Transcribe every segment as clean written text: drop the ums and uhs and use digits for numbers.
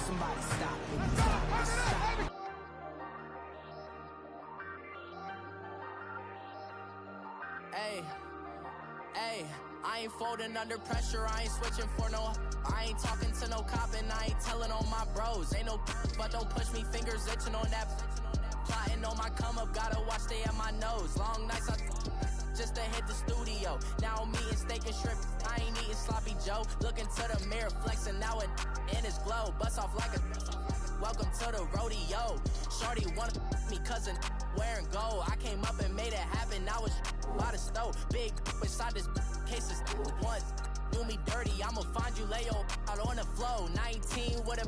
Somebody stop. Hey, I ain't folding under pressure, I ain't switching for no. I ain't talking to no cop and I ain't telling on my bros. Ain't no but don't push me, fingers itching on that. Plotting on my come up, gotta watch stay at my nose. Long nights I just to hit the studio. Now I'm eating steak and shrimp, I ain't eating sloppy Joe. Looking to the mirror, flexing now it in his glow. Bust off like a welcome to the rodeo. Shorty wanna me cousin wearing gold. I came up and made it happen, now it's by the stove. Big inside this case is one. Do me dirty, I'ma find you, lay your out on the floor. 19 with a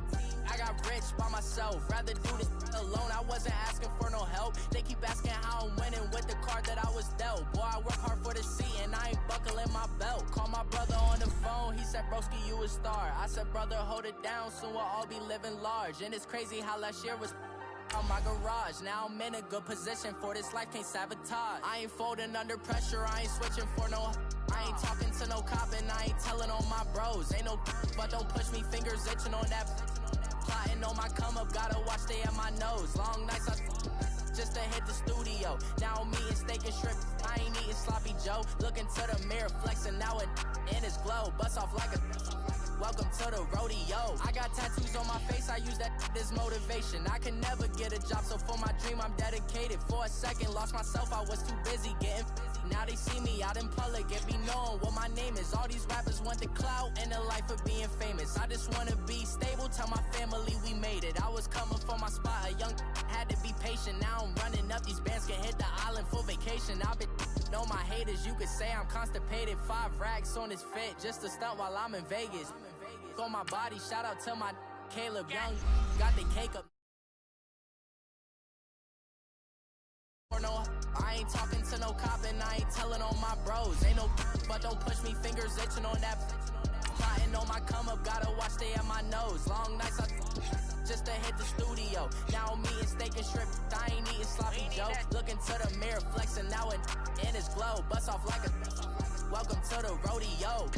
I got rich by myself. Rather do this alone, I wasn't asking for no help. They keep asking how I'm winning with the card that I was dealt. Boy, I work hard for the seat and I ain't buckling my belt. Call my brother on the phone, he said, broski, you a star. I said, brother, hold it down, soon we'll all be living large. And it's crazy how last year was on my garage. Now I'm in a good position for this life, can't sabotage. I ain't folding under pressure, I ain't switching for no. I ain't talking to no cop and I ain't telling on my bros. Ain't no but don't push me, fingers itching on that. Plotting on my come up, gotta watch stay at my nose. Long nights I just to hit the studio. Now I'm eating steak and shrimp, I ain't eating sloppy Joe. Looking to the mirror, flexing now it in his glow. Bust off like a welcome to the rodeo. I got tattoos on my face, I use that as motivation. I can never get a job, so for my dream I'm dedicated. For a second, lost myself, I was too busy getting busy. Now they see me out in public and be knowing what my name is. All these rappers want the clout and the life of being famous. I just wanna be stable, tell my family we made it. I was coming for my spot, a young had to be patient. Now I'm running up, these bands can hit the island for vacation. I've been know my haters, you could say I'm constipated. 5 racks on his fit, just to stunt while I'm in Vegas. On my body, shout out to my Caleb Young, got the cake up. No, I ain't talking to no cop and I ain't telling on my bros. Ain't no but don't push me, fingers itching on that. Plotting on my come up, gotta watch stay at my nose. Long nights I just to hit the studio. Now I'm eating steak and shrimp, I ain't eating sloppy Joe. Looking to the mirror, flexing now it in his glow. Bust off like a welcome to the rodeo.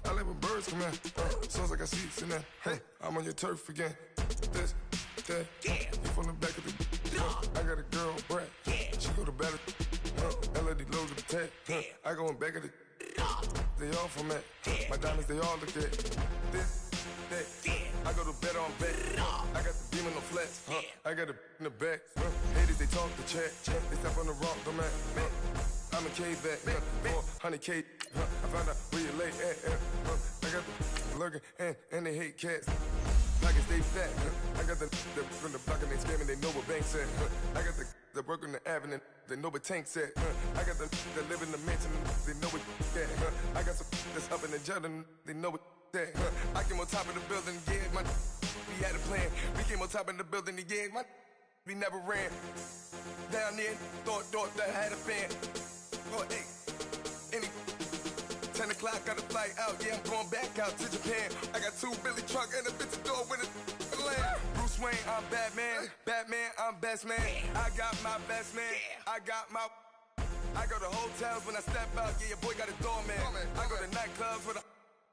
I let my birds come in. Sounds like I see seats in there. Hey, I'm on your turf again. This, that, you from the back of the. I got a girl, Brad. She go to battle. LED logo the tag. I go in back of the. They all from that. My diamonds, they all look at. This, that. I go to bed on bed. I got the beam on the flats. I got it in the back. Haters, they talk the chat. They step on the rock, the man. I'm a cave back. 400K. I found out where you lay at. I got the lurking and they hate cats. Pockets stay fat. I got the from the block and they scamming, they know what banks at. I got the work on the avenue, they know what tanks at. I got the live in the mansion, they know what that. I got some that's up in the jungle, they know what that. I came on top of the building, yeah, my we had a plan. We came on top of the building, yeah, my we never ran. Down there, thought that I had a fan. Oh, hey, any 10 o'clock, got a flight out, yeah, I'm going back out to Japan. I got 2 Billy truck and a bitch door with a land. Bruce Wayne, I'm Batman. Batman, I'm best man. I got my best man. I got my. I go to hotels when I step out, yeah, your boy got a doorman. I go to nightclubs with a.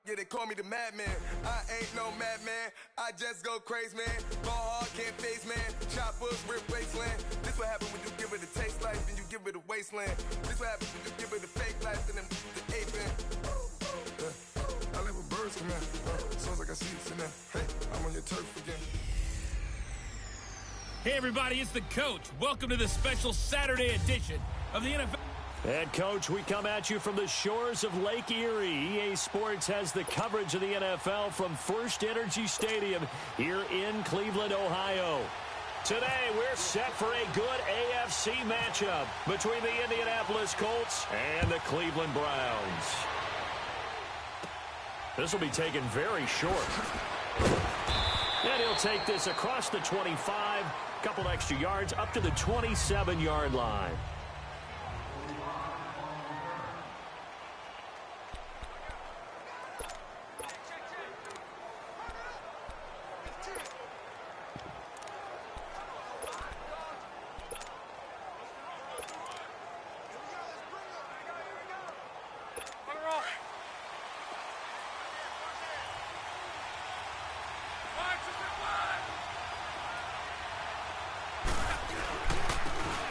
Yeah, they call me the madman. I ain't no madman. I just go crazy, man. Go hard, can't face, man. Choppers, rip wasteland. This what happen when you give it a taste life and you give it a wasteland. This what happen when you give it a fake life and then the ape in. I let my birds come in. Sounds like I see it in there. Hey, I'm on your turf again. Hey, everybody, it's the coach. Welcome to the special Saturday edition of the NFL. And, Coach, we come at you from the shores of Lake Erie. EA Sports has the coverage of the NFL from First Energy Stadium here in Cleveland, Ohio. Today, we're set for a good AFC matchup between the Indianapolis Colts and the Cleveland Browns. This will be taken very short. And he'll take this across the 25, a couple extra yards, up to the 27-yard line.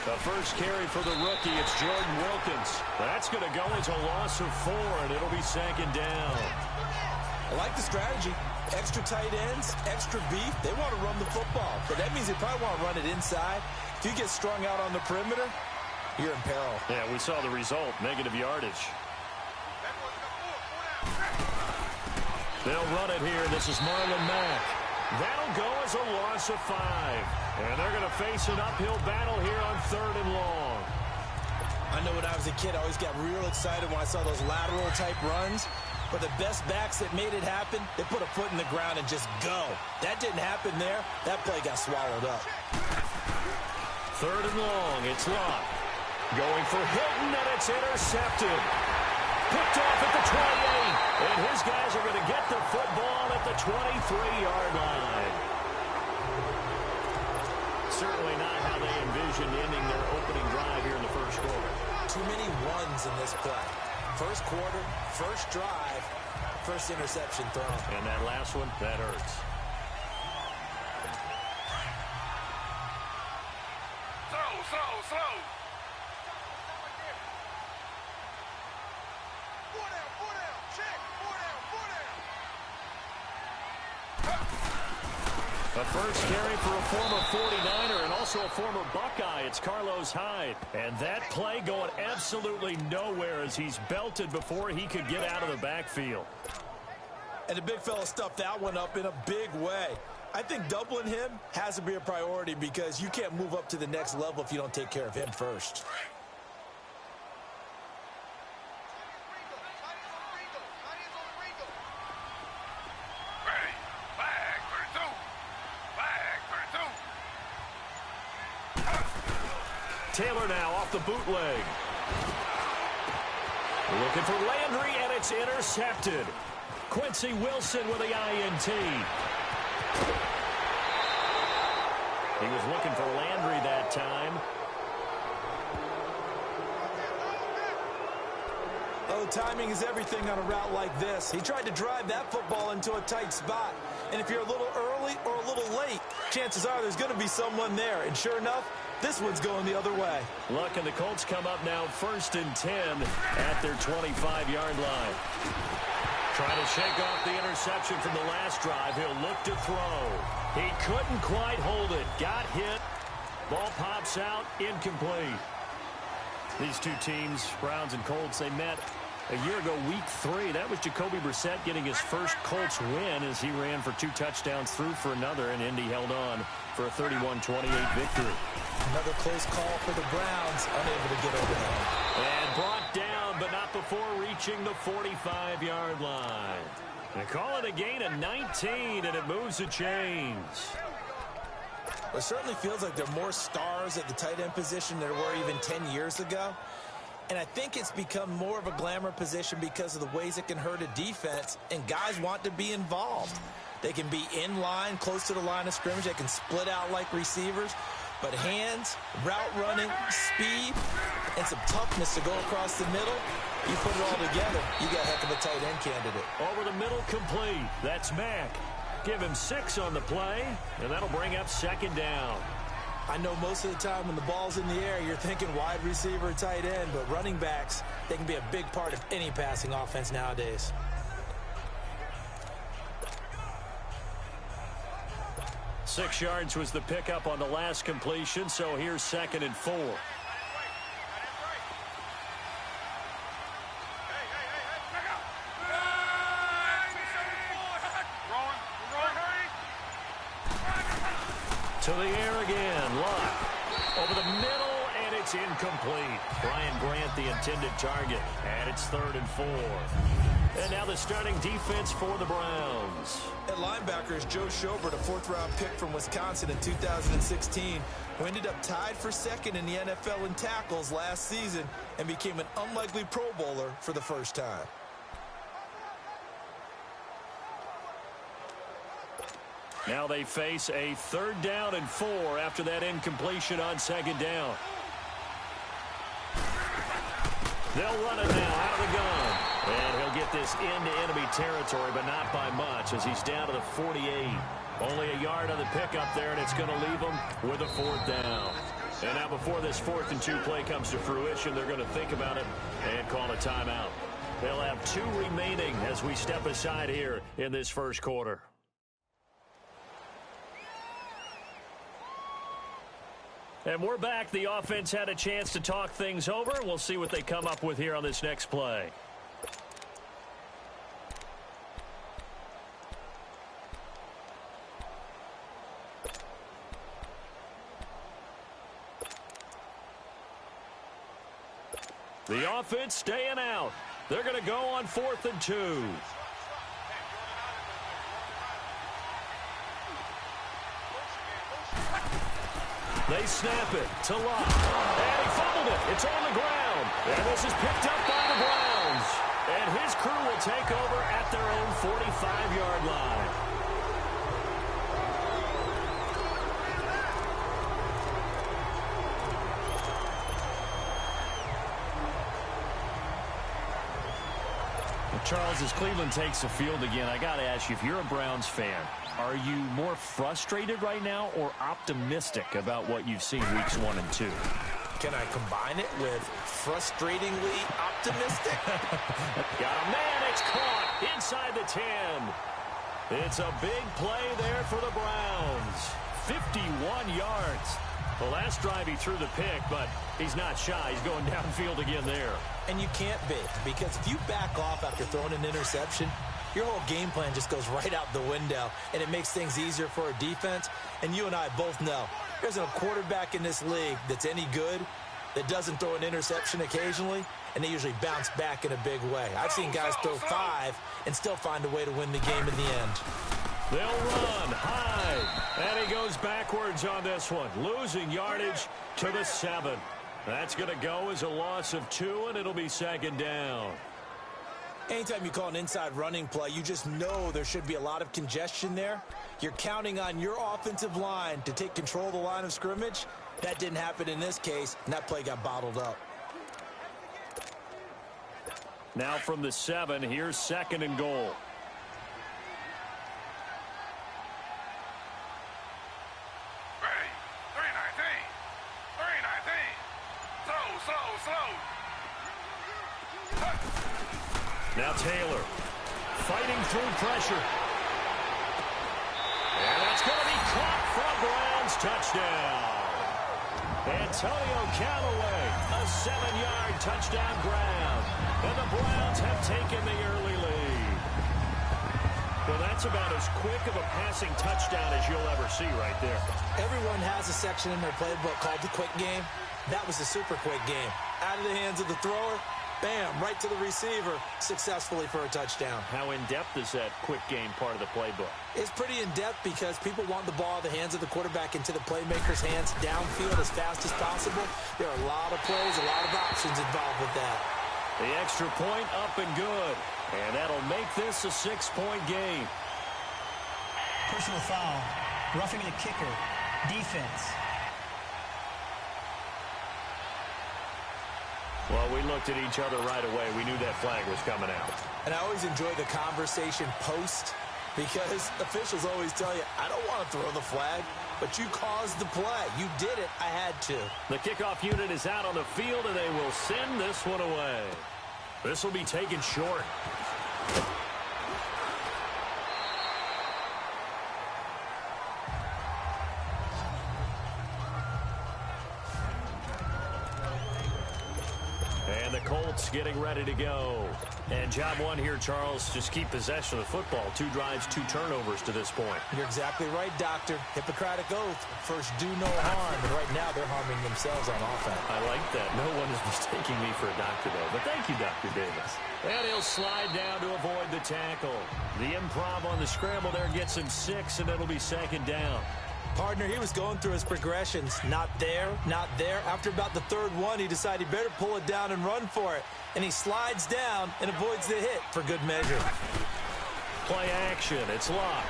The first carry for the rookie, it's Jordan Wilkins. That's going to go as a loss of 4, and it'll be second down. I like the strategy. Extra tight ends, extra beef. They want to run the football, but that means they probably want to run it inside. If you get strung out on the perimeter, you're in peril. Yeah, we saw the result, negative yardage. They'll run it here. This is Marlon Mack. That'll go as a loss of 5. And they're going to face an uphill battle here on 3rd and long. I know when I was a kid, I always got real excited when I saw those lateral-type runs. But the best backs that made it happen, they put a foot in the ground and just go. That didn't happen there. That play got swallowed up. 3rd and long, it's Locke. Going for Hilton, and it's intercepted. Picked off at the 28. And his guys are going to get the football at the 23-yard line. Certainly not how they envisioned ending their opening drive here in the first quarter. Too many ones in this play. First quarter, first drive, first interception thrown. And that last one, that hurts. Slow. A first carry for a former 49er and also a former Buckeye. It's Carlos Hyde. And that play going absolutely nowhere as he's belted before he could get out of the backfield. And the big fella stuffed that one up in a big way. I think doubling him has to be a priority because you can't move up to the next level if you don't take care of him first. Taylor now off the bootleg. Looking for Landry, and it's intercepted. Quincy Wilson with the INT. He was looking for Landry that time. Oh, timing is everything on a route like this. He tried to drive that football into a tight spot. And if you're a little early or a little late, chances are there's going to be someone there. And sure enough, this one's going the other way. Luck, and the Colts come up now 1st and 10 at their 25-yard line. Trying to shake off the interception from the last drive. He'll look to throw. He couldn't quite hold it. Got hit. Ball pops out. Incomplete. These two teams, Browns and Colts, they met a year ago, week 3. That was Jacoby Brissett getting his first Colts win as he ran for 2 touchdowns, threw for another, and Indy held on for a 31-28 victory. Another close call for the Browns, unable to get over that. And brought down, but not before reaching the 45-yard line. They call it a gain of 19, and it moves the chains. It certainly feels like there are more stars at the tight end position than there were even 10 years ago. And I think it's become more of a glamour position because of the ways it can hurt a defense, and guys want to be involved. They can be in line, close to the line of scrimmage. They can split out like receivers. But hands, route running, speed, and some toughness to go across the middle, you put it all together, you got a heck of a tight end candidate. Over the middle, complete. That's Mack. Give him 6 on the play, and that'll bring up 2nd down. I know most of the time when the ball's in the air, you're thinking wide receiver, tight end, but running backs, they can be a big part of any passing offense nowadays. Six yards was the pickup on the last completion, so here's 2nd and 4. To the air again. Luck. Over the middle, and it's incomplete. Brian Grant, the intended target. And it's 3rd and 4. And now the starting defense for the Browns. At linebacker is Joe Schobert, a fourth-round pick from Wisconsin in 2016, who ended up tied for second in the NFL in tackles last season and became an unlikely Pro Bowler for the first time. Now they face a 3rd down and 4 after that incompletion on 2nd down. They'll run it now out of the gun. And he'll get this into enemy territory, but not by much as he's down to the 48. Only a yard on the pickup there, and it's going to leave him with a 4th down. And now before this 4th and 2 play comes to fruition, they're going to think about it and call a timeout. They'll have 2 remaining as we step aside here in this first quarter. And we're back. The offense had a chance to talk things over. We'll see what they come up with here on this next play. The offense staying out. They're going to go on 4th and 2. They snap it to Locke. And he fumbled it. It's on the ground. And this is picked up by the Browns. And his crew will take over at their own 45-yard line. Well, Charles, as Cleveland takes the field again, I got to ask you, if you're a Browns fan, are you more frustrated right now or optimistic about what you've seen weeks 1 and 2? Can I combine it with frustratingly optimistic? Got a man. It's caught inside the 10. It's a big play there for the Browns. 51 yards. The last drive he threw the pick, but he's not shy. He's going downfield again there. And you can't be, because if you back off after throwing an interception, your whole game plan just goes right out the window, and it makes things easier for a defense. And you and I both know there's a quarterback in this league that's any good that doesn't throw an interception occasionally, and they usually bounce back in a big way. I've seen guys throw 5 and still find a way to win the game in the end. They'll run high, and he goes backwards on this one, losing yardage to the 7. That's going to go as a loss of 2, and it'll be 2nd down. Anytime you call an inside running play, you just know there should be a lot of congestion there. You're counting on your offensive line to take control of the line of scrimmage. That didn't happen in this case, and that play got bottled up. Now from the 7, here's 2nd and goal. Now Taylor fighting through pressure. And that's going to be caught for a Browns touchdown. Antonio Callaway, a 7-yard touchdown grab. And the Browns have taken the early lead. Well, that's about as quick of a passing touchdown as you'll ever see right there. Everyone has a section in their playbook called the quick game. That was a super quick game. Out of the hands of the thrower, bam, right to the receiver, successfully for a touchdown. How in-depth is that quick game part of the playbook? It's pretty in-depth because people want the ball out of the hands of the quarterback into the playmaker's hands downfield as fast as possible. There are a lot of plays, a lot of options involved with that. The extra point up and good. And that'll make this a 6-point game. Personal foul, roughing the kicker, defense. Well, we looked at each other right away. We knew that flag was coming out. And I always enjoy the conversation post because officials always tell you, I don't want to throw the flag, but you caused the play. You did it. I had to. The kickoff unit is out on the field, and they will send this one away. This will be taken short. And the Colts getting ready to go. And job one here, Charles, just keep possession of the football. 2 drives, 2 turnovers to this point. You're exactly right, Doctor. Hippocratic oath. First, do no harm. And right now, they're harming themselves on offense. I like that. No one is mistaking me for a doctor, though. But thank you, Dr. Davis. And he'll slide down to avoid the tackle. The improv on the scramble there gets him 6, and it'll be second down. Partner, he was going through his progressions. Not there, not there. After about the 3rd one, he decided he better pull it down and run for it. And he slides down and avoids the hit for good measure. Play action. It's Locke.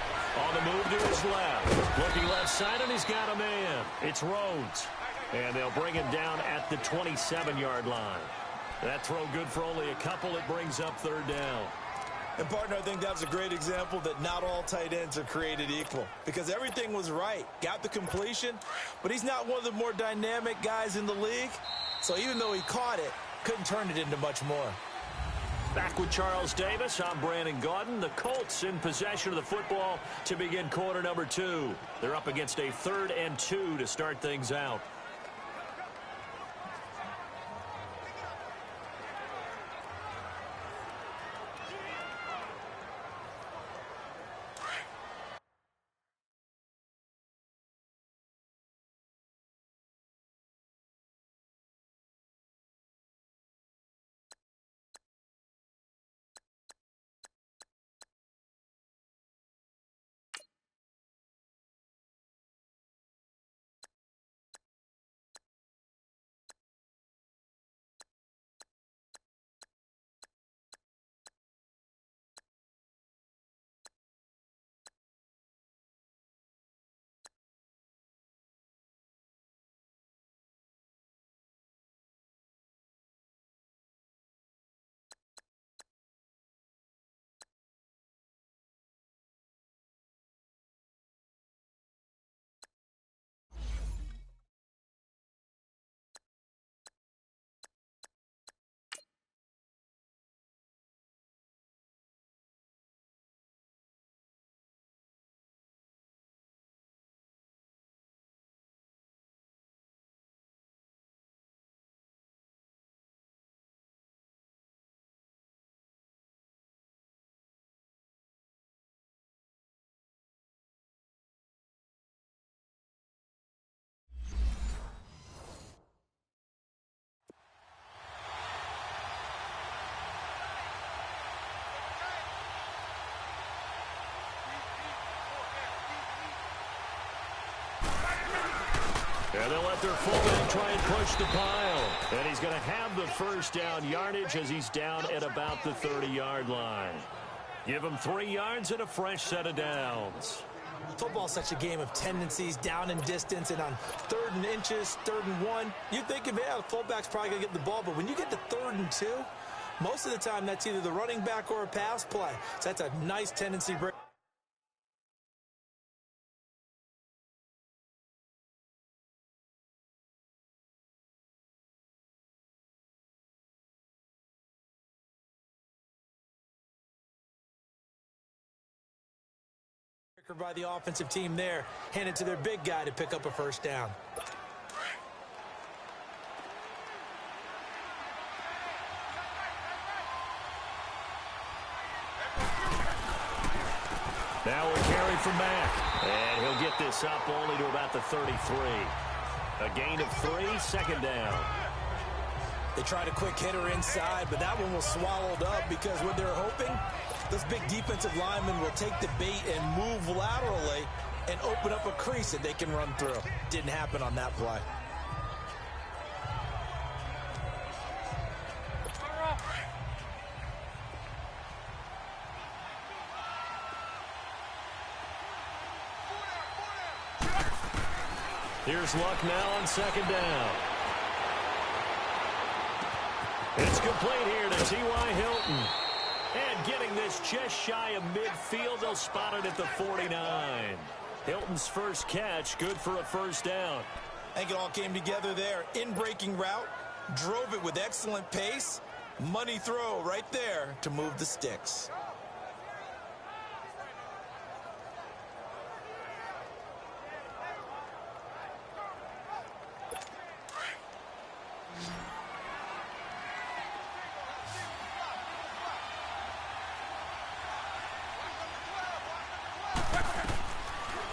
On the move to his left. Looking left side, and he's got a man. It's Rhodes. And they'll bring him down at the 27-yard line. That throw good for only a couple. It brings up 3rd down. And, partner, I think that was a great example that not all tight ends are created equal, because everything was right. Got the completion, but he's not one of the more dynamic guys in the league. So even though he caught it, couldn't turn it into much more. Back with Charles Davis, I'm Brandon Gaudin. The Colts in possession of the football to begin quarter number 2. They're up against a 3rd and 2 to start things out. And they'll let their fullback try and push the pile. And he's going to have the first down yardage as he's down at about the 30-yard line. Give him 3 yards and a fresh set of downs. Football's such a game of tendencies, down and distance, and on 3rd and inches, 3rd and 1, you think of, yeah, the fullback's probably going to get the ball, but when you get to 3rd and 2, most of the time that's either the running back or a pass play. So that's a nice tendency break. By the offensive team there, handed to their big guy to pick up a first down. Now a carry from Mack, and he'll get this up only to about the 33. A gain of 3, 2nd down. They tried a quick hitter inside, but that one was swallowed up because what they're hoping, those big defensive linemen will take the bait and move laterally and open up a crease that they can run through. Didn't happen on that play. Here's Luck now on 2nd down. It's complete here to T.Y. Hilton. And getting this just shy of midfield, they'll spot it at the 49. Hilton's first catch, good for a first down. I think it all came together there. In-breaking route, drove it with excellent pace. Money throw right there to move the sticks.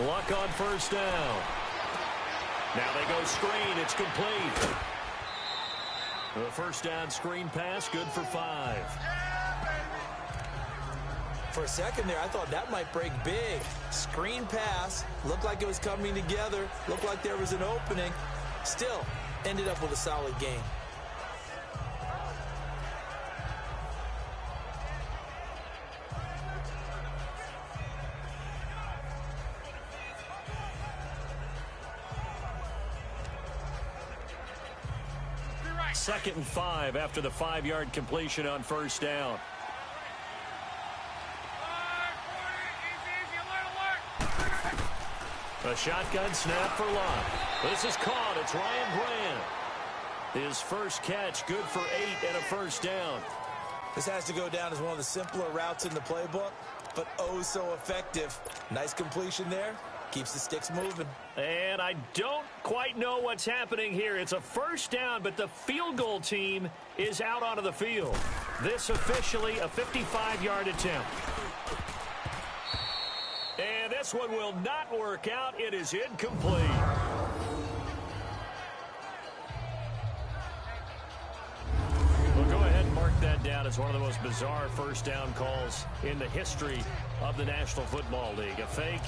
Luck on first down. Now they go screen. It's complete. The first down screen pass, good for 5. For a second there, I thought that might break big. Screen pass, looked like it was coming together, looked like there was an opening. Still, ended up with a solid game. Second and 5 after the 5-yard completion on first down. A shotgun snap for Luck. This is caught. It's Ryan Grant. His first catch, good for 8 and a first down. This has to go down as one of the simpler routes in the playbook, but oh so effective. Nice completion there. Keeps the sticks moving. And I don't quite know what's happening here. It's a first down, but the field goal team is out onto the field. This officially a 55-yard attempt. And this one will not work out. It is incomplete. Well, go ahead and mark that down as one of the most bizarre first down calls in the history of the National Football League. A fake,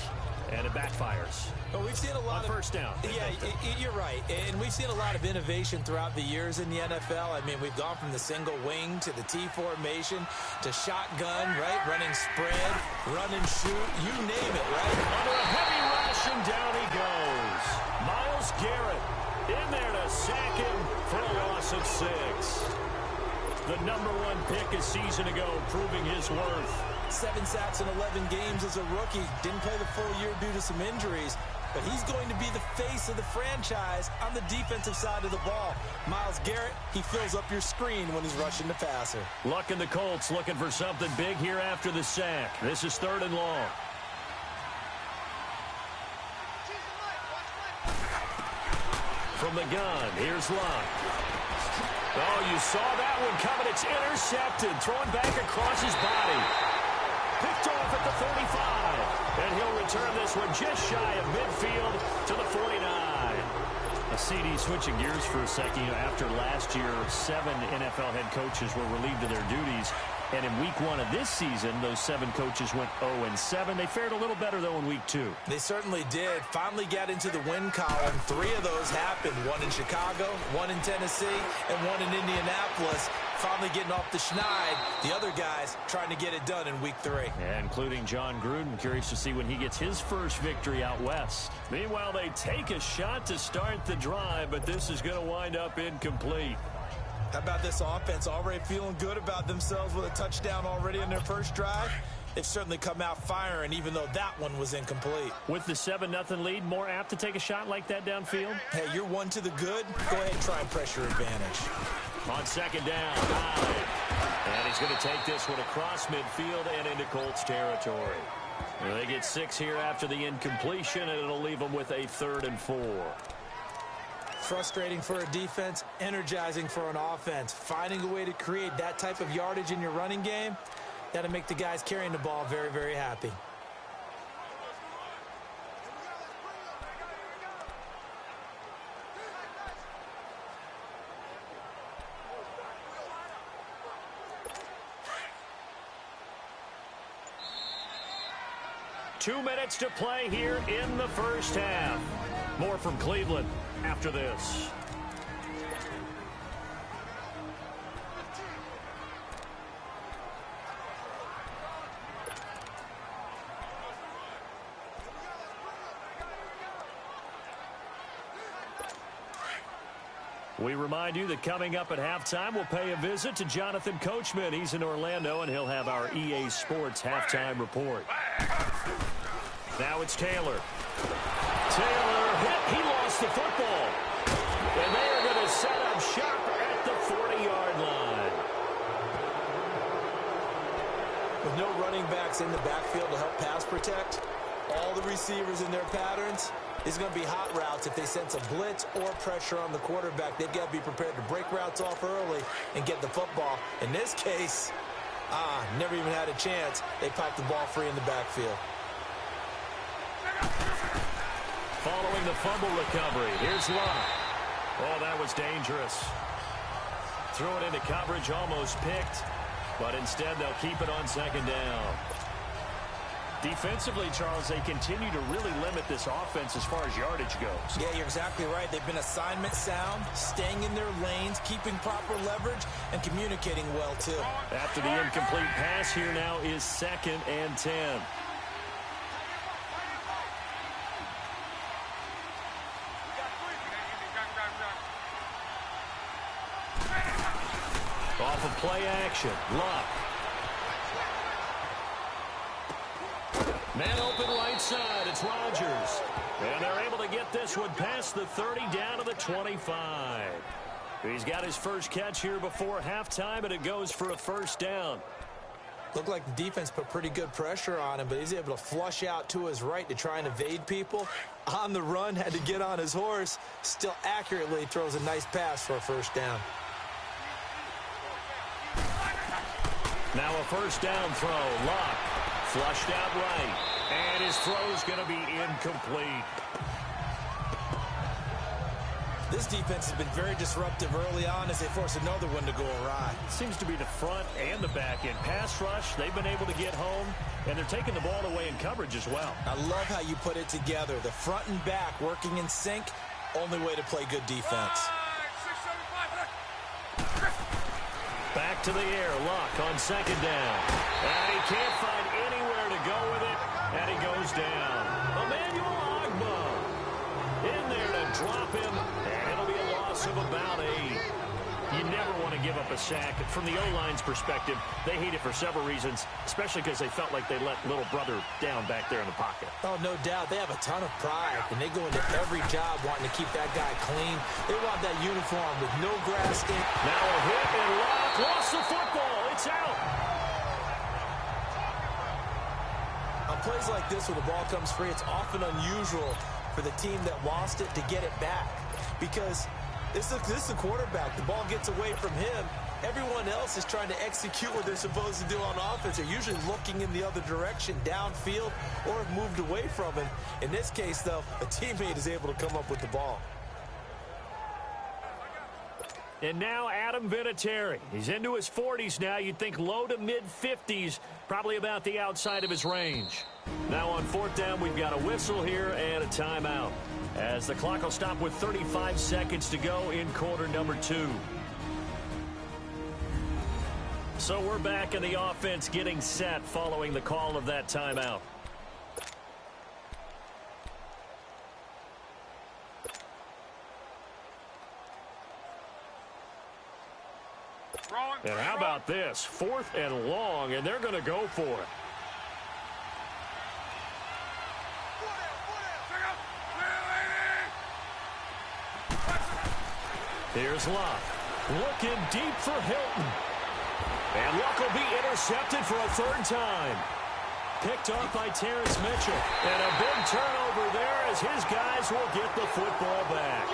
and it backfires. But we've seen a lot of first down. Yeah, you're right. And we've seen a lot of innovation throughout the years in the NFL. I mean, we've gone from the single wing to the T formation to shotgun, right? Running spread, run and shoot, you name it, right? Under a heavy rush, and down he goes. Myles Garrett in there to sack him for a loss of 6. The #1 pick a season ago, proving his worth. 7 sacks in 11 games as a rookie. Didn't play the full year due to some injuries. But he's going to be the face of the franchise on the defensive side of the ball. Myles Garrett, he fills up your screen when he's rushing the passer. Luck and the Colts looking for something big here after the sack. This is 3rd and long. From the gun, here's Luck. Oh, you saw that one coming. It's intercepted. Throwing back across his body. Picked off at the 45. And he'll return this one just shy of midfield to the 49. A CD switching gears for a second. After last year, 7 NFL head coaches were relieved of their duties. And in week 1 of this season, those 7 coaches went 0-7. They fared a little better, though, in week 2. They certainly did. Finally got into the win column. 3 of those happened. 1 in Chicago, 1 in Tennessee, and 1 in Indianapolis. Finally getting off the schneid. The other guys trying to get it done in week 3. Yeah, including John Gruden. Curious to see when he gets his first victory out west. Meanwhile, they take a shot to start the drive, but this is going to wind up incomplete. How about this offense already feeling good about themselves with a touchdown already in their first drive? They've certainly come out firing, even though that one was incomplete. With the 7-0 lead, more apt to take a shot like that downfield? Hey, you're 1 to the good. Go ahead and try and pressure advantage. On 2nd down, 9. And he's going to take this one across midfield and into Colts territory. And they get 6 here after the incompletion, and it'll leave them with a 3rd and 4. Frustrating for a defense, energizing for an offense. Finding a way to create that type of yardage in your running game, that'll make the guys carrying the ball very, very happy. Two minutes to play here in the first half. More from Cleveland after this. We remind you that coming up at halftime, we'll pay a visit to Jonathan Coachman. He's in Orlando, and he'll have our EA Sports halftime report. Now it's Taylor. Taylor hit. He lost the football. And they are going to set up shop at the 40-yard line. With no running backs in the backfield to help pass protect, all the receivers in their patterns, it's going to be hot routes. If they sense a blitz or pressure on the quarterback, they've got to be prepared to break routes off early and get the football. In this case, never even had a chance. They popped the ball free in the backfield. following the fumble recovery. Here's Luck. Oh, that was dangerous. Threw it into coverage, almost picked, but instead they'll keep it on second down. Defensively, Charles, they continue to really limit this offense as far as yardage goes. Yeah, you're exactly right. They've been assignment sound, staying in their lanes, keeping proper leverage, and communicating well, too. After the incomplete pass, here now is 2nd and 10. Off of play action, Luck. Man open right side, it's Rodgers. And they're able to get this one past the 30 down to the 25. He's got his first catch here before halftime, and it goes for a first down. Looked like the defense put pretty good pressure on him, but he's able to flush out to his right to try and evade people. On the run, had to get on his horse. Still accurately throws a nice pass for a first down. Now a first down throw. Luck flushed out right. And his throw's going to be incomplete. This defense has been very disruptive early on as they force another one to go awry. Seems to be the front and the back end. Pass rush, they've been able to get home, and they're taking the ball away in coverage as well. I love how you put it together. The front and back working in sync, only way to play good defense. Back to the air, Luck on second down. And he can't find anywhere to go with it, and he goes down. Emmanuel Ogbah in there to drop him, and it'll be a loss of about 8. You never want to give up a sack. From the O-line's perspective, they hate it for several reasons, especially because they felt like they let little brother down back there in the pocket. Oh, no doubt. They have a ton of pride, and they go into every job wanting to keep that guy clean. They want that uniform with no grass in. Now a hit, and Luck lost the football. It's out. On plays like this where the ball comes free, it's often unusual for the team that lost it to get it back, because this is the quarterback. The ball gets away from him. Everyone else is trying to execute what they're supposed to do on offense. They're usually looking in the other direction, downfield, or have moved away from him. In this case, though, a teammate is able to come up with the ball. And now Adam Vinatieri. He's into his 40s now. You'd think low to mid-50s, probably about the outside of his range. Now on 4th down, we've got a whistle here and a timeout, as the clock will stop with 35 seconds to go in quarter number 2. So we're back in the offense getting set following the call of that timeout. And how about this? 4th and long, and they're going to go for it. Here's Luck. Looking deep for Hilton. And Luck will be intercepted for a 3rd time. Picked off by Terrence Mitchell. And a big turnover there as his guys will get the football back.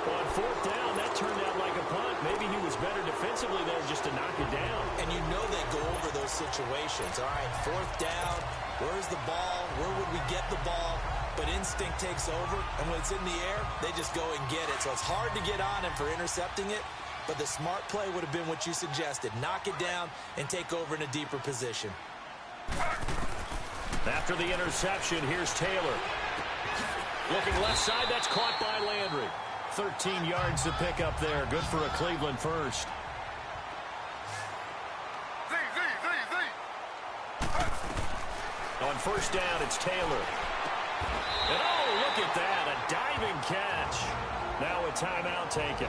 On 4th down, that turned out like a punt. Maybe he was better defensively there just to knock it down. And you know they go over those situations. All right, 4th down, where's the ball? Where would we get the ball? But instinct takes over, and when it's in the air, they just go and get it. So it's hard to get on him for intercepting it, but the smart play would have been what you suggested. Knock it down and take over in a deeper position. After the interception, here's Taylor. Looking left side, that's caught by Landry. 13 yards to pick up there. Good for a Cleveland first. On 1st down, it's Taylor. And oh, look at that, a diving catch. Now a timeout taken.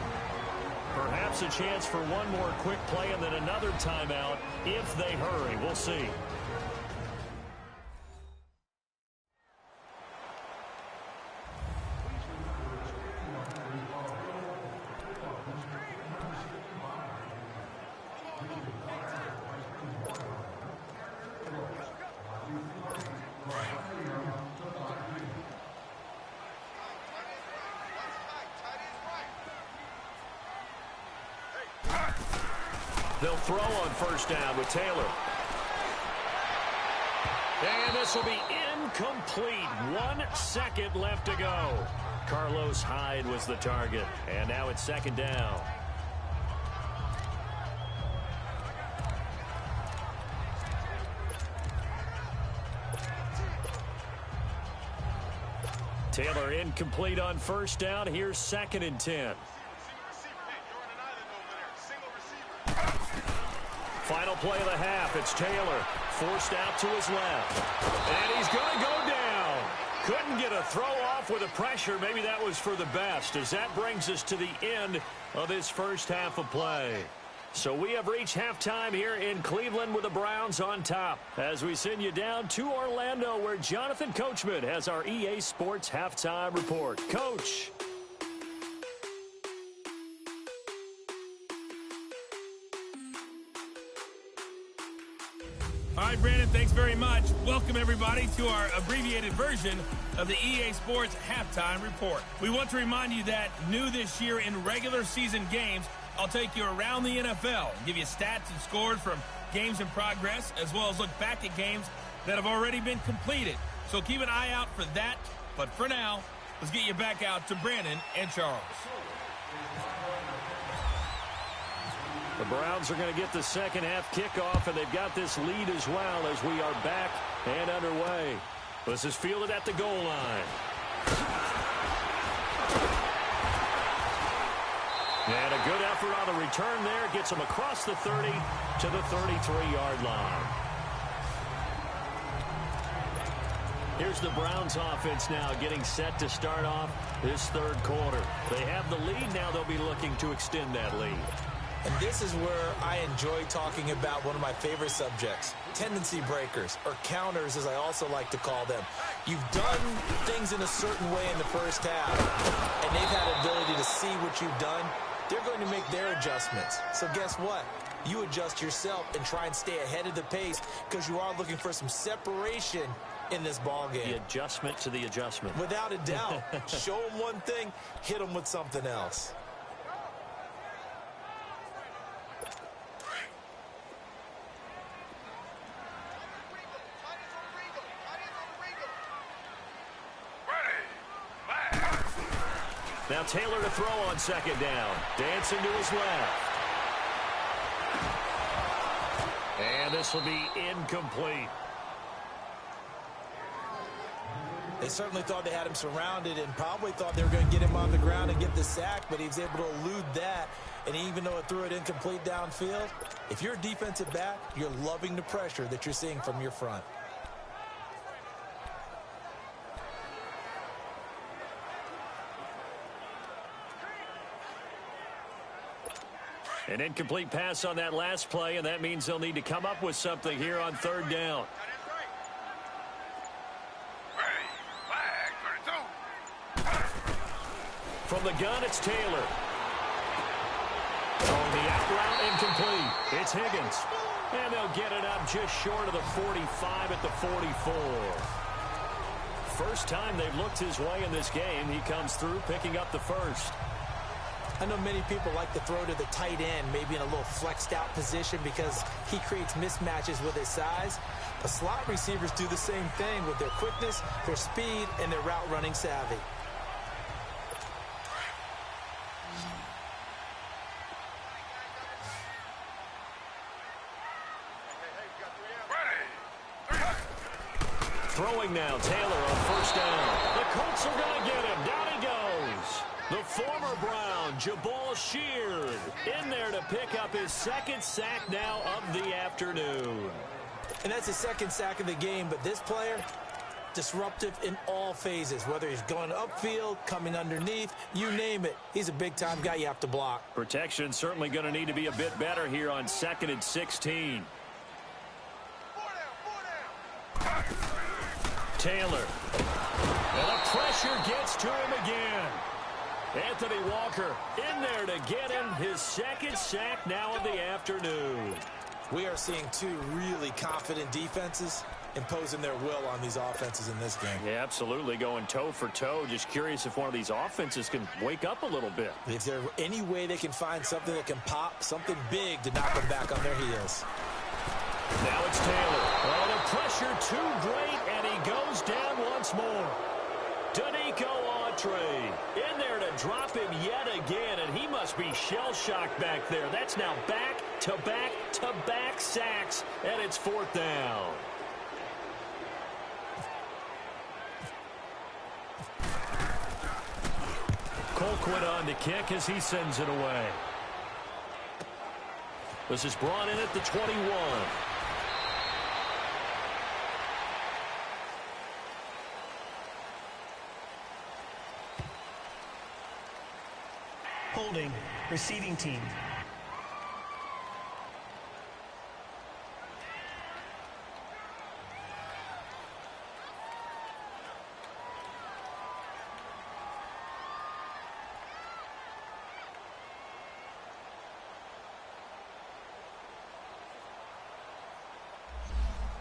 Perhaps a chance for one more quick play and then another timeout if they hurry. We'll see. They'll throw on 1st down with Taylor. And this will be incomplete. 1 second left to go. Carlos Hyde was the target. And now it's second down. Taylor incomplete on first down. Here's 2nd and 10. Final play of the half. It's Taylor forced out to his left. And he's going to go down. Couldn't get a throw off with the pressure. Maybe that was for the best, as that brings us to the end of this first half of play. So we have reached halftime here in Cleveland with the Browns on top, as we send you down to Orlando, where Jonathan Coachman has our EA Sports halftime report. Coach. All right, Brandon, thanks very much. Welcome, everybody, to our abbreviated version of the EA Sports Halftime Report. We want to remind you that new this year in regular season games, I'll take you around the NFL, give you stats and scores from games in progress, as well as look back at games that have already been completed. So keep an eye out for that. But for now, let's get you back out to Brandon and Charles. The Browns are going to get the second half kickoff, and they've got this lead as well as we are back and underway. This is fielded at the goal line. And a good effort on the return there. Gets him across the 30 to the 33-yard line. Here's the Browns offense now getting set to start off this third quarter. They have the lead. Now they'll be looking to extend that lead. And this is where I enjoy talking about one of my favorite subjects, tendency breakers, or counters as I also like to call them. You've done things in a certain way in the first half, and they've had the ability to see what you've done. They're going to make their adjustments. So guess what? You adjust yourself and try and stay ahead of the pace, because you are looking for some separation in this ball game. The adjustment to the adjustment. Without a doubt. Show them one thing, hit them with something else. Now Taylor to throw on second down. Dancing to his left. And this will be incomplete. They certainly thought they had him surrounded and probably thought they were going to get him on the ground and get the sack, but he was able to elude that. And even though it threw it incomplete downfield, if you're a defensive back, you're loving the pressure that you're seeing from your front. An incomplete pass on that last play, and that means they'll need to come up with something here on third down. From the gun, it's Taylor. Oh, the out route incomplete. It's Higgins. And they'll get it up just short of the 45 at the 44. First time they've looked his way in this game. He comes through picking up the first. I know many people like to throw to the tight end, maybe in a little flexed out position because he creates mismatches with his size. But slot receivers do the same thing with their quickness, their speed, and their route running savvy. Throwing now, Taylor on first down. The Colts are going to get him. Down he goes. The former Brown, Jabal Sheard, in there to pick up his second sack now of the afternoon. And that's his second sack of the game, but this player, disruptive in all phases, whether he's going upfield, coming underneath, you name it. He's a big-time guy you have to block. Protection certainly going to need to be a bit better here on 2nd and 16. Taylor. And the pressure gets to him again. Anthony Walker in there to get him his second sack now of the afternoon. We are seeing two really confident defenses imposing their will on these offenses in this game. Yeah, absolutely, going toe for toe. Just curious if one of these offenses can wake up a little bit. Is there any way they can find something that can pop, something big to knock them back on their heels? Now it's Taylor. Oh, the pressure too great, and he goes down once more. Danico Autry in there to drop him yet again, and he must be shell-shocked back there. That's now back-to-back-to-back sacks, and it's 4th down. Colquitt on to kick as he sends it away. This is brought in at the 21. Holding, receiving team.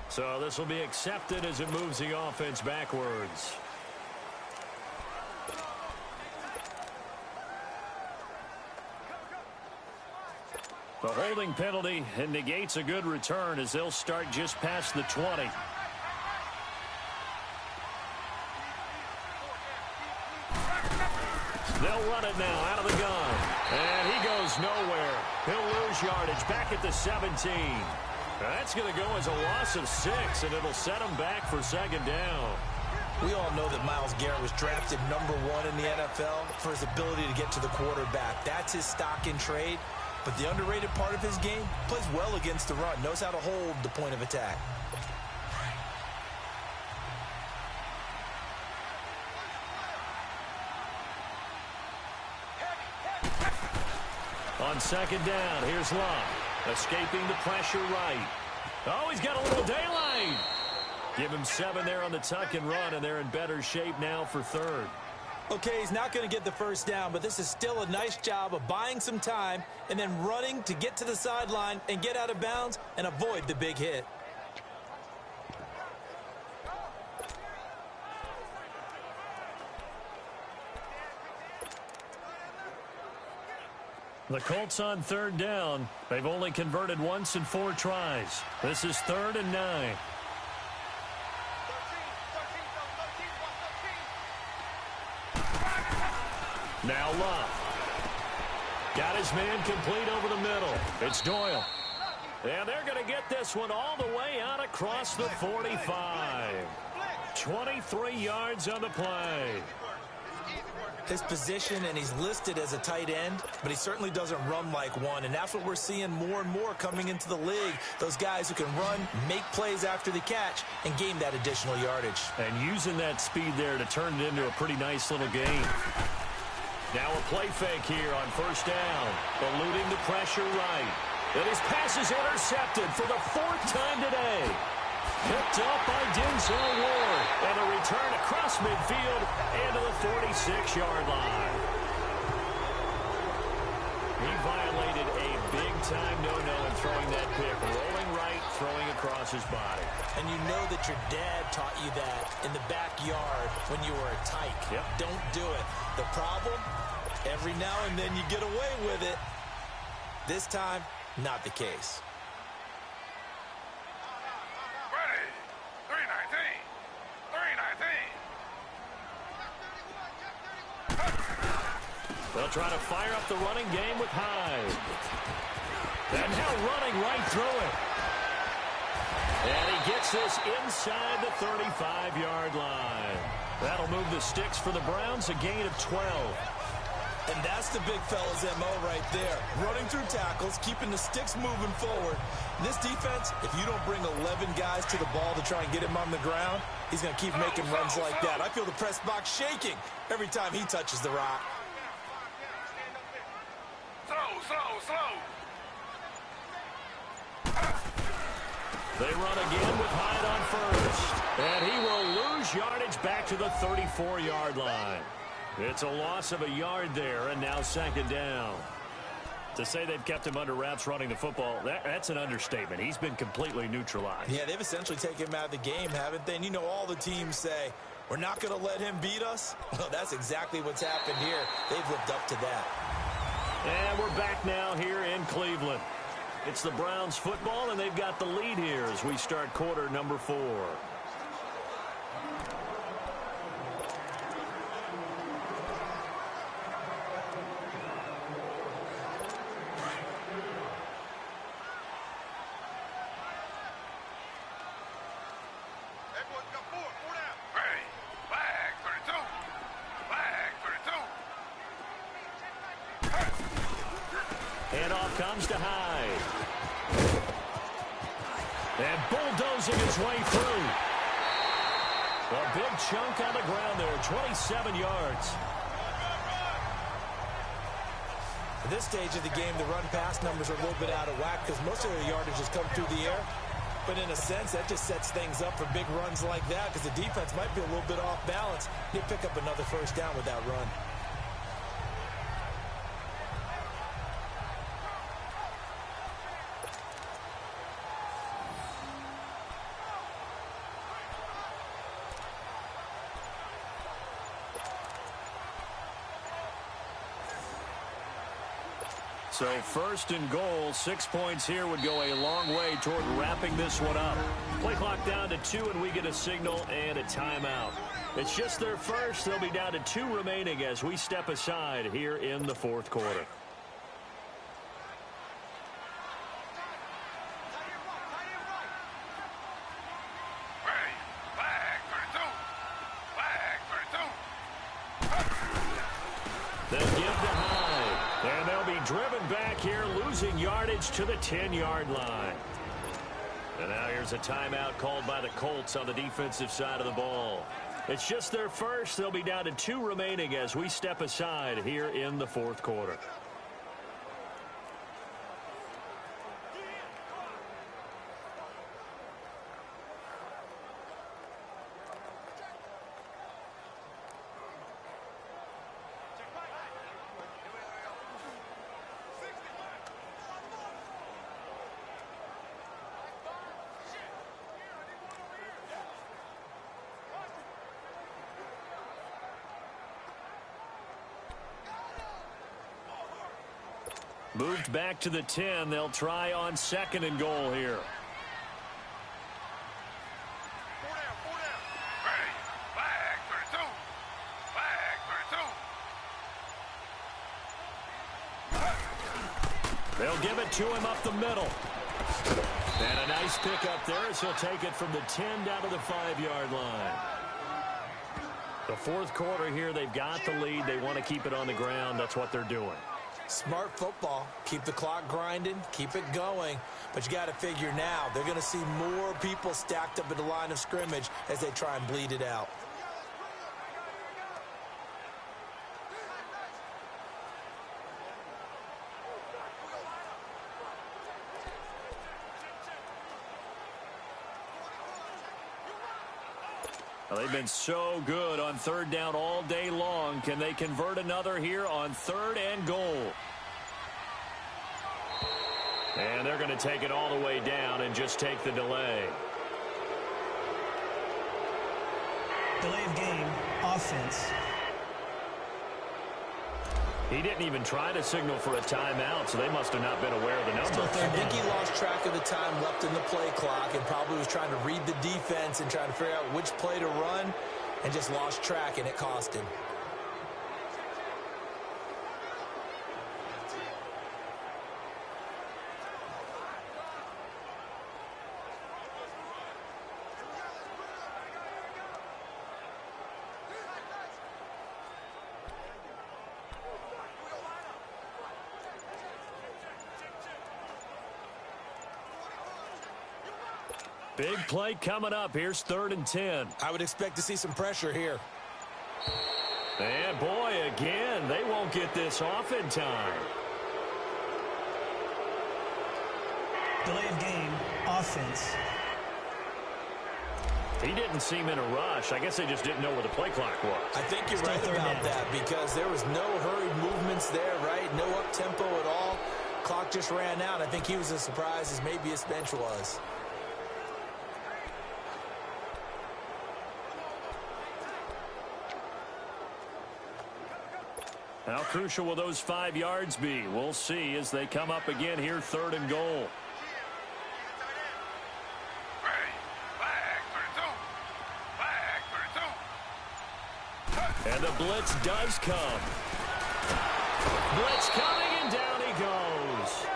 So this will be accepted as it moves the offense backwards. The holding penalty negates a good return as they'll start just past the 20. They'll run it now out of the gun. And he goes nowhere. He'll lose yardage back at the 17. That's going to go as a loss of 6, and it'll set him back for 2nd down. We all know that Myles Garrett was drafted #1 in the NFL for his ability to get to the quarterback. That's his stock in trade. But the underrated part of his game, plays well against the run, knows how to hold the point of attack. On 2nd down, here's Love. Escaping the pressure right. Oh, he's got a little daylight. Give him 7 there on the tuck and run, and they're in better shape now for 3rd. Okay, he's not going to get the 1st down, but this is still a nice job of buying some time and then running to get to the sideline and get out of bounds and avoid the big hit. The Colts on 3rd down. They've only converted once in 4 tries. This is 3rd and 9. Now Love. Got his man complete over the middle. It's Doyle. And they're going to get this one all the way out across the 45. 23 yards on the play. His position, and he's listed as a tight end, but he certainly doesn't run like one, and that's what we're seeing more and more coming into the league. Those guys who can run, make plays after the catch, and gain that additional yardage. And using that speed there to turn it into a pretty nice little game. Now a play fake here on 1st down, eluding the pressure right. And his pass is intercepted for the 4th time today. Picked up by Denzel Ward. And a return across midfield and to the 46-yard line. He violated a big-time no-no in throwing that pick. Rolling right, throwing across his body. And you know that your dad taught you that in the backyard when you were a tyke. Yep. Don't do it. The problem, every now and then you get away with it. This time, not the case. They'll try to fire up the running game with Hyde. And now running right through it. And he gets this inside the 35-yard line. That'll move the sticks for the Browns, a gain of 12. And that's the big fella's MO right there. Running through tackles, keeping the sticks moving forward. This defense, if you don't bring 11 guys to the ball to try and get him on the ground, he's going to keep making runs like that. I feel the press box shaking every time he touches the rock. Slow. They run again with Hyde on 1st. And he will lose yardage back to the 34-yard line. It's a loss of a yard there, and now 2nd down. To say they've kept him under wraps running the football, that's an understatement. He's been completely neutralized. Yeah, they've essentially taken him out of the game, haven't they? And you know all the teams say, we're not going to let him beat us. Well, that's exactly what's happened here. They've lived up to that. And we're back now here in Cleveland. It's the Browns football, and they've got the lead here as we start quarter number 4. Handoff comes to Hyde. And bulldozing his way through. A big chunk on the ground there, 27 yards. At this stage of the game, the run-pass numbers are a little bit out of whack because most of their yardage has come through the air. But in a sense, that just sets things up for big runs like that because the defense might be a little bit off balance. They pick up another first down with that run. So first and goal, 6 points here would go a long way toward wrapping this one up. Play clock down to 2, and we get a signal and a timeout. It's just their first. They'll be down to 2 remaining as we step aside here in the fourth quarter. They'll give to Hyde, and they'll be driven back here, losing yardage to the 10-yard line. And now here's a timeout called by the Colts on the defensive side of the ball. It's just their first. They'll be down to 2 remaining as we step aside here in the fourth quarter. Moved back to the 10. They'll try on second and goal here. They'll give it to him up the middle. And a nice pick up there as he'll take it from the 10 down to the 5-yard line. The fourth quarter here, they've got the lead. They want to keep it on the ground. That's what they're doing. Smart football. Keep the clock grinding. Keep it going. But you got to figure now, they're going to see more people stacked up at the line of scrimmage as they try and bleed it out. Well, they've been so good on third down all day long. Can they convert another here on third and goal? And they're going to take it all the way down and just take the delay. Delay of game, offense. He didn't even try to signal for a timeout, so they must have not been aware of the number. I think he lost track of the time left in the play clock and probably was trying to read the defense and trying to figure out which play to run and just lost track, and it cost him. Big play coming up. Here's 3rd and 10. I would expect to see some pressure here. And boy, again, they won't get this off in time. Delay of game, offense. He didn't seem in a rush. I guess they just didn't know where the play clock was. I think you're right about that because there was no hurried movements there, right? No up-tempo at all. Clock just ran out. I think he was as surprised as maybe his bench was. How crucial will those 5 yards be? We'll see as they come up again here, 3rd and goal. And the blitz does come. Blitz coming, and down he goes.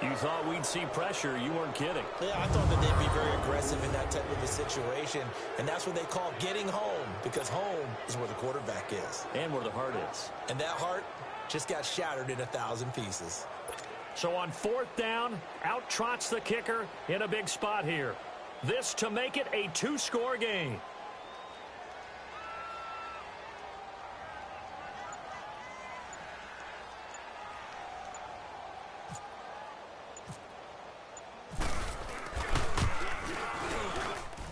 You thought we'd see pressure. You weren't kidding. Yeah, I thought that they'd be very aggressive in that type of a situation, and that's what they call getting home, because home is where the quarterback is. And where the heart is. And that heart just got shattered in 1,000 pieces. So on 4th down, out trots the kicker in a big spot here. This to make it a 2-score game.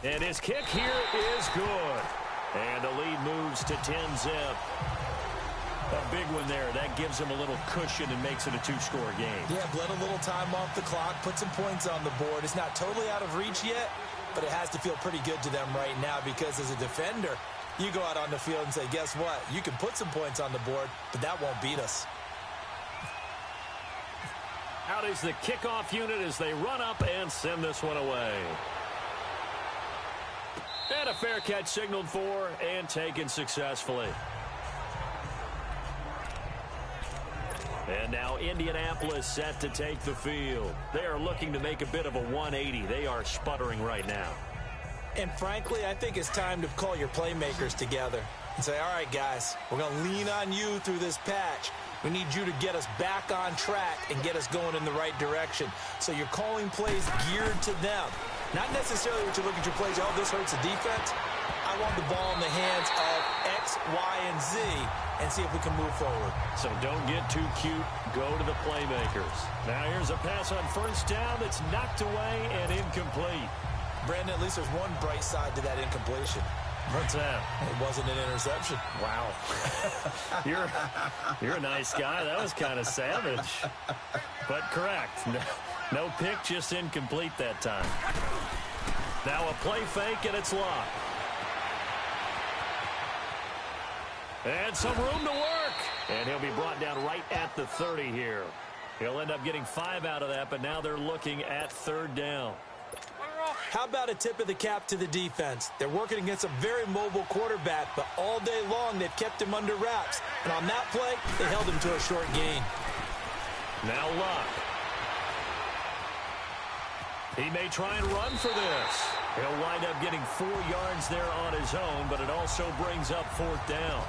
And his kick here is good. And the lead moves to 10-zip. A big one there. That gives him a little cushion and makes it a 2-score game. Yeah, bled a little time off the clock, put some points on the board. It's not totally out of reach yet, but it has to feel pretty good to them right now because as a defender, you go out on the field and say, guess what? You can put some points on the board, but that won't beat us. Out is the kickoff unit as they run up and send this one away. And a fair catch signaled for and taken successfully. And now Indianapolis set to take the field. They are looking to make a bit of a 180. They are sputtering right now. And frankly, I think it's time to call your playmakers together and say, all right, guys, we're going to lean on you through this patch. We need you to get us back on track and get us going in the right direction. So you're calling plays geared to them. Not necessarily what you look at your plays, oh, this hurts the defense. I want the ball in the hands of X, Y, and Z and see if we can move forward. So don't get too cute. Go to the playmakers. Now here's a pass on 1st down that's knocked away and incomplete. Brandon, at least there's one bright side to that incompletion. What's that? It wasn't an interception. Wow. You're a nice guy. That was kind of savage. But correct. No pick, just incomplete that time. Now a play fake, and it's locked. And some room to work. And he'll be brought down right at the 30 here. He'll end up getting 5 out of that, but now they're looking at 3rd down. How about a tip of the cap to the defense? They're working against a very mobile quarterback, but all day long they've kept him under wraps. And on that play, they held him to a short gain. Now Luck. He may try and run for this. He'll wind up getting 4 yards there on his own, but it also brings up 4th down.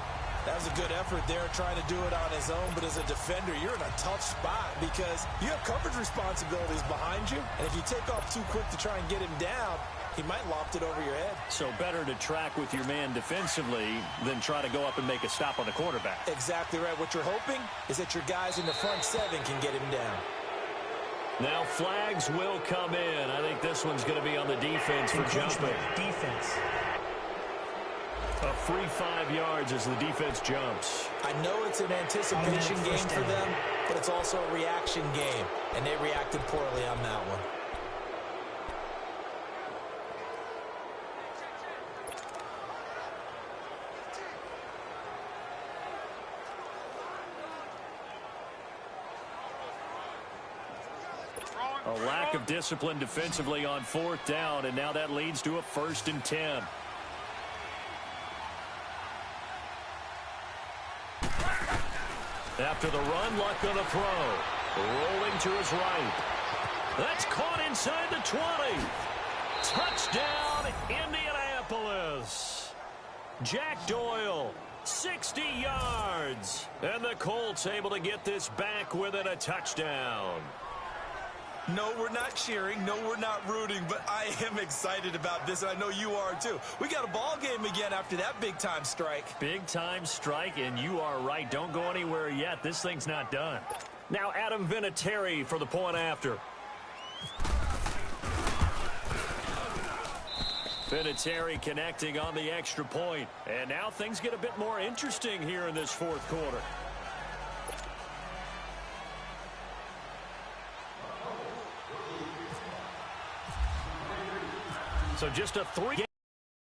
That was a good effort there trying to do it on his own, but as a defender, you're in a tough spot because you have coverage responsibilities behind you, and if you take off too quick to try and get him down, he might loft it over your head. So better to track with your man defensively than try to go up and make a stop on the quarterback. Exactly right. What you're hoping is that your guys in the front 7 can get him down. Now flags will come in. I think this one's going to be on the defense for jumping. Defense. A free 5 yards as the defense jumps. I know it's an anticipation game for them, but it's also a reaction game, and they reacted poorly on that one. A lack of discipline defensively on 4th down, and now that leads to a 1st and 10. After the run, Luck on a throw. Rolling to his right. That's caught inside the 20. Touchdown, Indianapolis. Jack Doyle, 60 yards. And the Colts able to get this back within a touchdown. No, we're not cheering. No, we're not rooting, but I am excited about this, and I know you are too. We got a ball game again after that big-time strike. Big-time strike, and you are right. Don't go anywhere yet. This thing's not done. Now Adam Vinatieri for the point after. Vinatieri connecting on the extra point. And now things get a bit more interesting here in this 4th quarter. So just a 3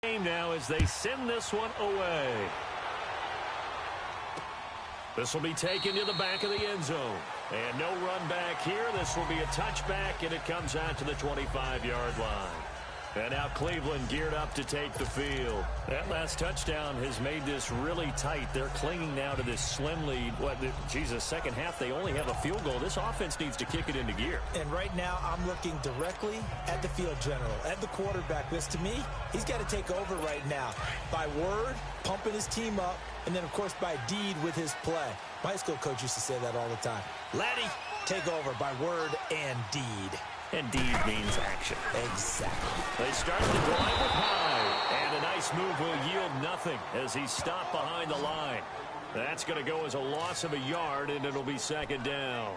game now as they send this one away. This will be taken to the back of the end zone. And no run back here. This will be a touchback, and it comes out to the 25-yard line. And now Cleveland geared up to take the field. That last touchdown has made this really tight. They're clinging now to this slim lead. Second half, they only have a field goal. This offense needs to kick it into gear. And right now, I'm looking directly at the field general, at the quarterback. Because to me, he's got to take over right now. By word, pumping his team up, and then, of course, by deed with his play. My high school coach used to say that all the time. Laddie, take over by word and deed. And deed means action. Exactly. They start the drive with high. And a nice move will yield nothing as he's stopped behind the line. That's going to go as a loss of a yard, and it'll be second down.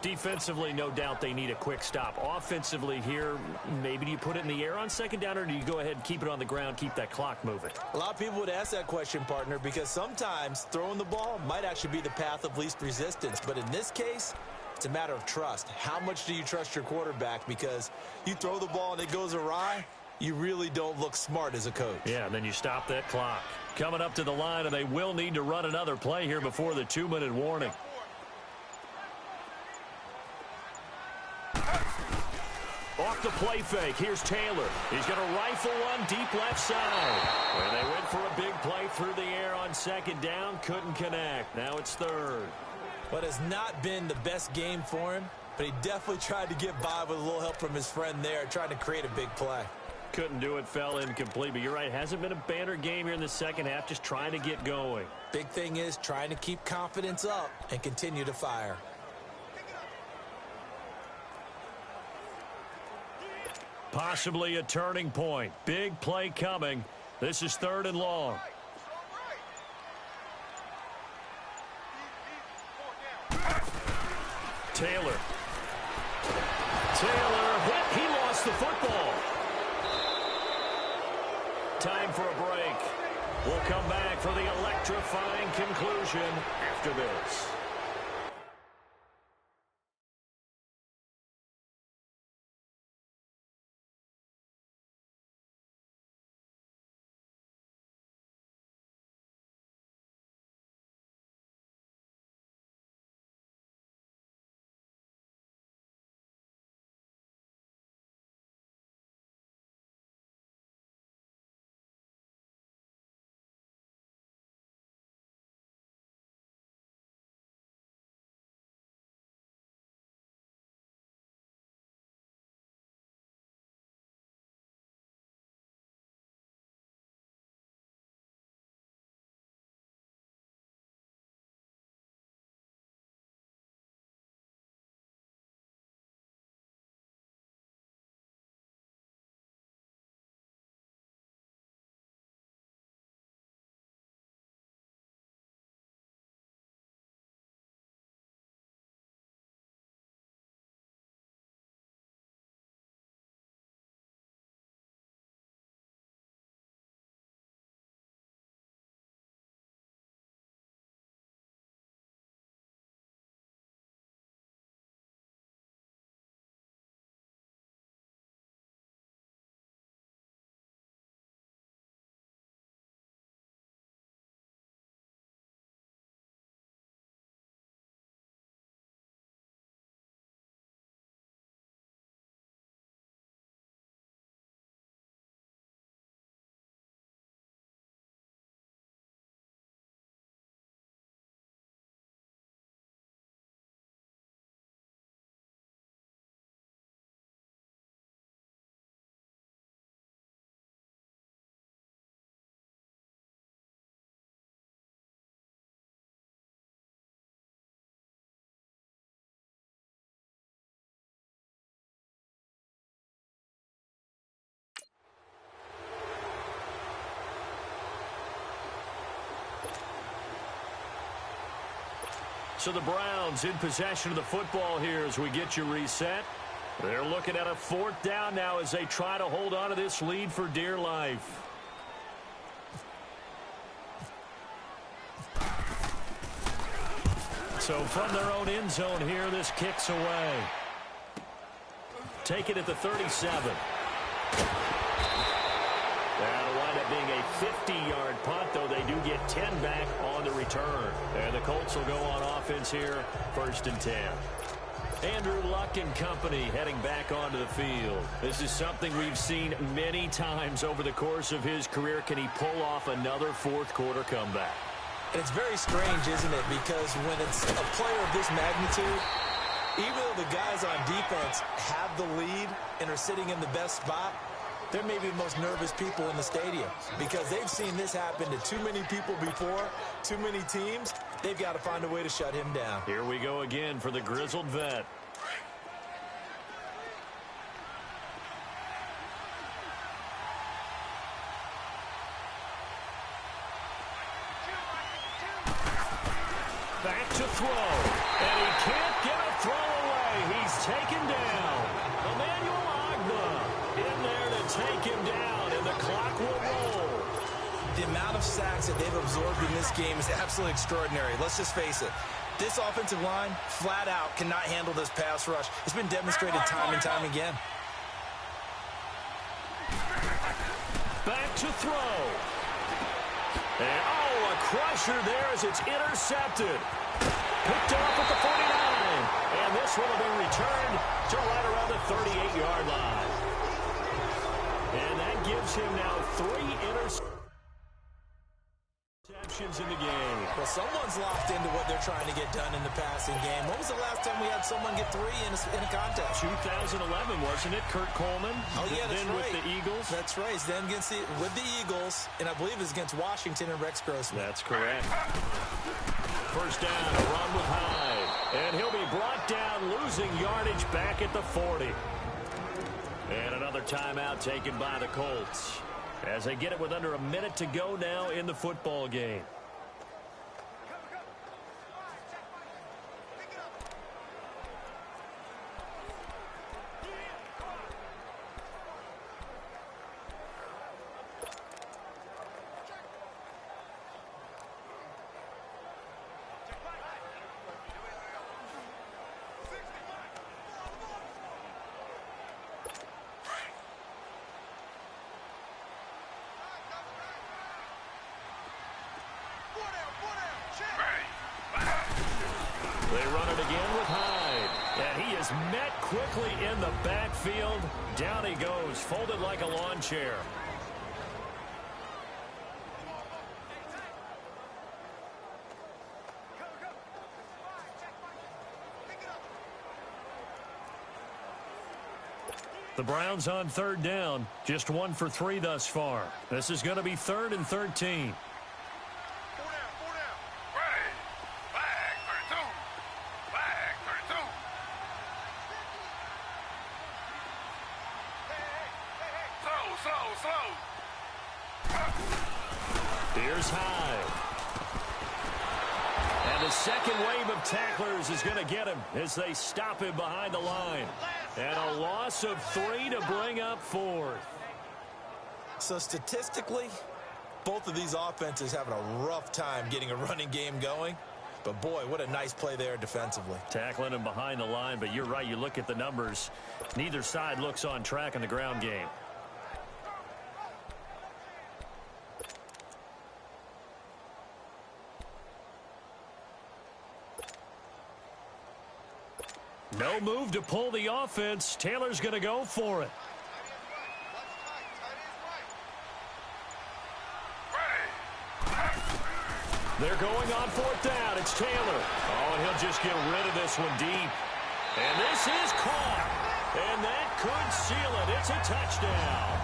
Defensively, no doubt they need a quick stop. Offensively here, maybe do you put it in the air on second down, or do you go ahead and keep it on the ground, keep that clock moving? A lot of people would ask that question, partner, because sometimes throwing the ball might actually be the path of least resistance. But in this case, it's a matter of trust. How much do you trust your quarterback? Because you throw the ball and it goes awry, you really don't look smart as a coach. Yeah, and then you stop that clock. Coming up to the line, and they will need to run another play here before the 2-minute warning. Off the play fake, here's Taylor. He's going to rifle one deep left side. And they went for a big play through the air on second down. Couldn't connect. Now it's third. But it's not been the best game for him, but he definitely tried to get by with a little help from his friend there, trying to create a big play. Couldn't do it, fell incomplete. But you're right, hasn't been a banner game here in the second half, just trying to get going. Big thing is trying to keep confidence up and continue to fire. Possibly a turning point. Big play coming. This is third and long. Taylor hit. He lost the football. Time for a break. We'll come back for the electrifying conclusion after this. So the Browns in possession of the football here as we get you reset. They're looking at a fourth down now as they try to hold on to this lead for dear life. So from their own end zone here, this kicks away. Take it at the 37. That'll wind up 50-yard punt, though they do get 10 back on the return. And the Colts will go on offense here, 1st and 10. Andrew Luck and company heading back onto the field. This is something we've seen many times over the course of his career. Can he pull off another fourth-quarter comeback? And it's very strange, isn't it? Because when it's a player of this magnitude, even though the guys on defense have the lead and are sitting in the best spot, they're maybe the most nervous people in the stadium because they've seen this happen to too many people before, too many teams. They've got to find a way to shut him down. Here we go again for the grizzled vet. Back to throw, and he can't get a throw away. He's taken down. Emmanuel Agba in there to take him down, and the clock will roll. The amount of sacks that they've absorbed in this game is absolutely extraordinary. Let's just face it. This offensive line, flat out, cannot handle this pass rush. It's been demonstrated time and time again. Back to throw. And, oh, a crusher there as it's intercepted. Picked off at the 49. And this one will be returned to right around the 38-yard line. And that gives him now 3 interceptions in the game. Well, someone's locked into what they're trying to get done in the passing game. When was the last time we had someone get 3 in a contest? 2011, wasn't it? Kurt Coleman. Oh, yeah, that's then right. with the Eagles. That's right. Then with the Eagles, and I believe it's against Washington and Rex Grossman. That's correct. First down, a run with Hyde. And he'll be brought down, losing yardage back at the 40. And another timeout taken by the Colts as they get it with under a minute to go now in the football game. They run it again with Hyde. And he is met quickly in the backfield. Down he goes, folded like a lawn chair. The Browns on 3rd down. Just 1 for 3 thus far. This is going to be 3rd and 13. Here's Hyde. And the second wave of tacklers is going to get him as they stop him behind the line. And a loss of 3 to bring up 4th. So statistically, both of these offenses having a rough time getting a running game going. But, boy, what a nice play there defensively. Tackling him behind the line, but you're right. You look at the numbers. Neither side looks on track in the ground game. No move to pull the offense. Taylor's going to go for it. They're going on 4th down. It's Taylor. Oh, and he'll just get rid of this one deep. And this is caught. And that could seal it. It's a touchdown.